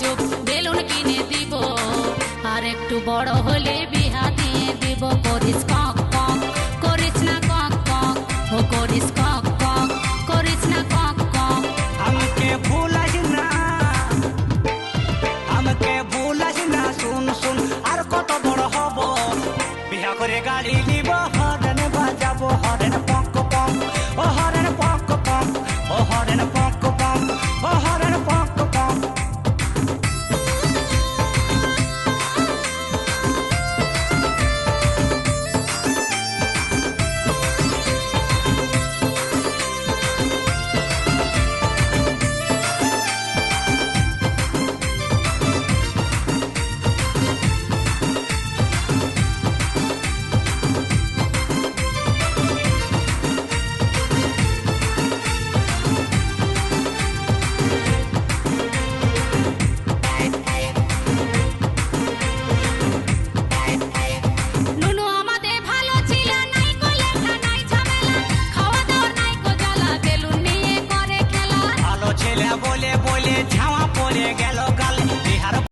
চুপ বেলুন কিনে দিব, আর একটু বড় হলে বিয়া দিয়ে দিব। করিস কক কক, করিস না কক কক, ও করিস কক কক, করিস না কক কক। আমাকে ভুলাস না, আমাকে ভুলাস না, শুন শুন আর কত বড় হব, বিয়া করে গাড়ি নিব, হরেন বাজাবো, হরেন পক পক, ও হরেন পক পক, ও হরেন পক পক, ও হরেন পক পক। নুনু আমাদের ভালো ছিল, নাই কো লেখা নাই ঝামেলা, খাওয়া দাওয়া নাই কো জ্বালা, বেলুন নিয়ে করে খেলা। ভালো ছেলে বলে বলে ঝাওয়া পড়ে গেল,